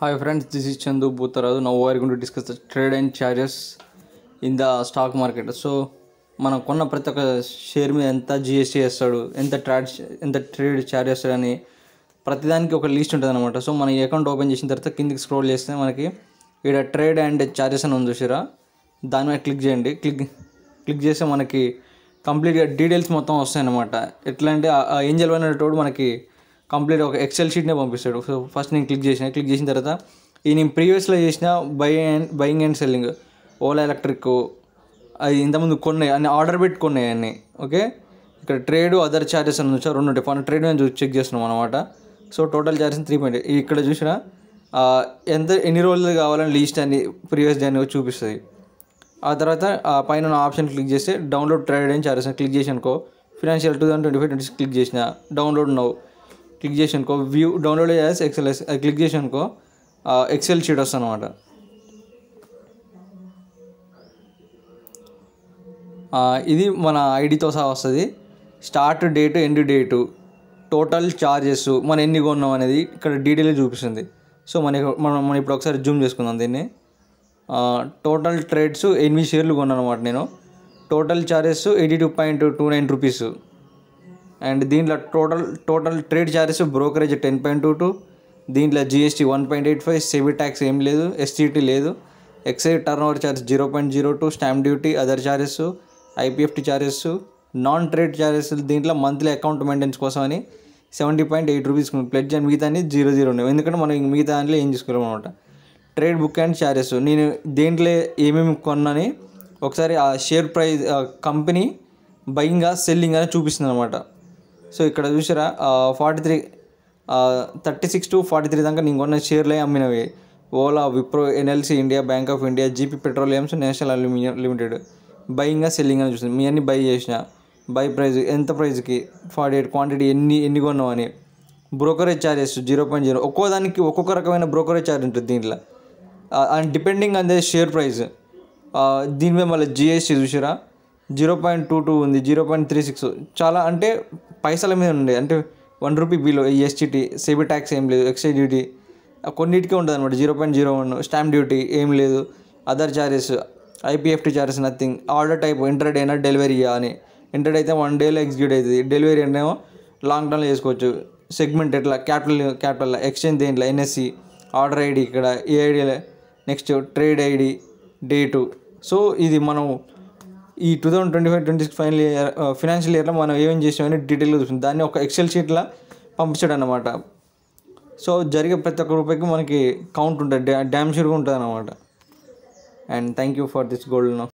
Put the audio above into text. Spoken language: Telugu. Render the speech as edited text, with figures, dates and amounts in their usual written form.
Hi friends, this is Chandu Buttaradu. Now we are going to discuss the trade and charges in the stock market. So మనం కొన్న ప్రతి ఒక్క షేర్ మీద ఎంత జిఎస్టీ వేస్తాడు, ఎంత ట్రేడ్ ఛార్జ్ చేస్తాడు అని ప్రతిదానికి ఒక లిస్ట్ ఉంటుంది అనమాట. సో మన ఈ అకౌంట్ ఓపెన్ చేసిన తర్వాత కిందికి స్క్రోల్ చేస్తే మనకి ఇక్కడ ట్రేడ్ అండ్ ఛార్జెస్ అని ఉంది చూసారా, దాని మీద క్లిక్ చేయండి. క్లిక్ చేస్తే మనకి కంప్లీట్గా డీటెయిల్స్ మొత్తం వస్తాయి అనమాట. ఎట్లా అంటే ఆ ఏంజల్ అనేటోడు మనకి కంప్లీట్ ఒక ఎక్సెల్ షీట్నే పంపిస్తాడు. సో ఫస్ట్ నేను క్లిక్ చేసిన తర్వాత ఈ నేను ప్రీవియస్లో చేసిన buying and selling Ola electric అది ఇంతకుముందు కొన్నాయి అన్ని ఆర్డర్ పెట్టి కొన్నాయి అన్నీ. ఓకే, ఇక్కడ ట్రేడ్ అదర్ ఛార్జెస్ అని వచ్చా రెండు ఉంటాయి. మన ట్రేడ్ మేము చెక్ చేస్తున్నాం అనమాట. సో టోటల్ ఛార్జెస్ 3 ఇక్కడ చూసిన ఎన్ని రోజులు కావాలని లీస్ట్ అని ప్రీవియస్ డే అని చూపిస్తుంది. ఆ తర్వాత పైన ఆప్షన్ క్లిక్ చేస్తే download trade and charges click చేసి అనుకో ఫినాన్షియల్ 2025-26 క్లిక్ చేసిన డౌన్లోడ్ నౌ క్లిక్ చేసి అనుకో వ్యూ డౌన్లోడ్ చేసి ఎక్సెల్ అది క్లిక్ చేసి అనుకో ఎక్సెల్ షీట్ వస్తుంది అనమాట. ఇది మన ఐడితో సహా వస్తుంది. Start date, end date, total charges, మనం ఎన్ని కొన్నాం అనేది ఇక్కడ డీటెయిల్గా చూపిస్తుంది. సో మనం ఇప్పుడు ఒకసారి జూమ్ చేసుకుందాం దీన్ని. టోటల్ ట్రేడ్స్ 8 షేర్లు కొన్నాను అనమాట నేను. Total charges 82.29 rupees. అండ్ దీంట్లో టోటల్ ట్రేడ్ ఛార్జెస్ బ్రోకరేజ్ 10.22, దీంట్లో జిఎస్టీ 1.85, సెబీ ట్యాక్స్ ఏం లేదు, ఎస్టీటీ లేదు, excise turnover charge 0.02, stamp duty, other charges, IPFT charges, non trade charges దీంట్లో మంత్లీ అకౌంట్ మెయింటెనెన్స్ కోసం అని 70.8 రూపీస్ ప్లెడ్జ్ అని మిగతా 0 ఉన్నాయి. ఎందుకంటే మనం మిగతా దాంట్లో ఏం చేసుకోలేము అనమాట. ట్రేడ్ బుక్ అండ్ ఛార్జెస్ నేను దేంట్లో ఏమేమి కొన్నాని ఒకసారి ఆ షేర్ ప్రైస్ కంపెనీ బయింగా సెల్లింగ్ అని చూపిస్తుంది అనమాట. సో ఇక్కడ చూసారా 36 to 43 దాకా నేను కొన్న షేర్లే అమ్మినవి. Ola, Wipro, NLC India, bank of India, GP petroleums, national aluminium limited బయింగ్గా సెల్లింగ్ అని చూస్తుంది. మీ అన్ని బై చేసిన బై ప్రైజ్ ఎంత ప్రైజ్కి 48 క్వాంటిటీ ఎన్ని కొన్నావు అని. బ్రోకరేజ్ ఛార్జెస్ 0.0, ఒక్కో దానికి ఒక్కొక్క రకమైన బ్రోకరేజ్ ఛార్జ్ ఉంటుంది దీంట్లో and depending on the share price. దీని మీద మళ్ళీ జిఎస్టీ చూసారా 0.22 ఉంది, 0.36 చాలా అంటే పైసల మీద ఉండే అంటే 1 rupee below. STT, SEBI tax ఏం లేదు, ఎక్సైజ్ డ్యూటీ కొన్నిటికే ఉంటుంది అనమాట 0.01, స్టాంప్ డ్యూటీ ఏం లేదు, other charges, IPFT charges nothing. Order type intraday అయినా డెలివరీ అని. ఇంటర్డే అయితే 1 డేలో ఎగ్జిక్యూట్ అవుతుంది, డెలివరీ అనేమో లాంగ్ టర్మ్లో చేసుకోవచ్చు. సెగ్మెంట్ ఎట్లా క్యాపిటల్ ఎక్స్చేంజ్ దేంట్లో ఎన్ఎస్సి, ఆర్డర్ ఐడి ఇక్కడ AID, next trade ID, date. So ఇది మనం ఈ 2025-26 ఫైనాన్షియల్ ఇయర్లో మనం ఏమేం చేసామని డీటెయిల్గా చూస్తుంది. దాన్ని ఒక ఎక్సెల్ షీట్లో పంపించాడు అనమాట. సో జరిగే ప్రతి ఒక్క రూపాయికి మనకి కౌంట్ ఉంటుంది, డ్యామ్ షూర్గా ఉంటుంది అనమాట. And thank you for this gold.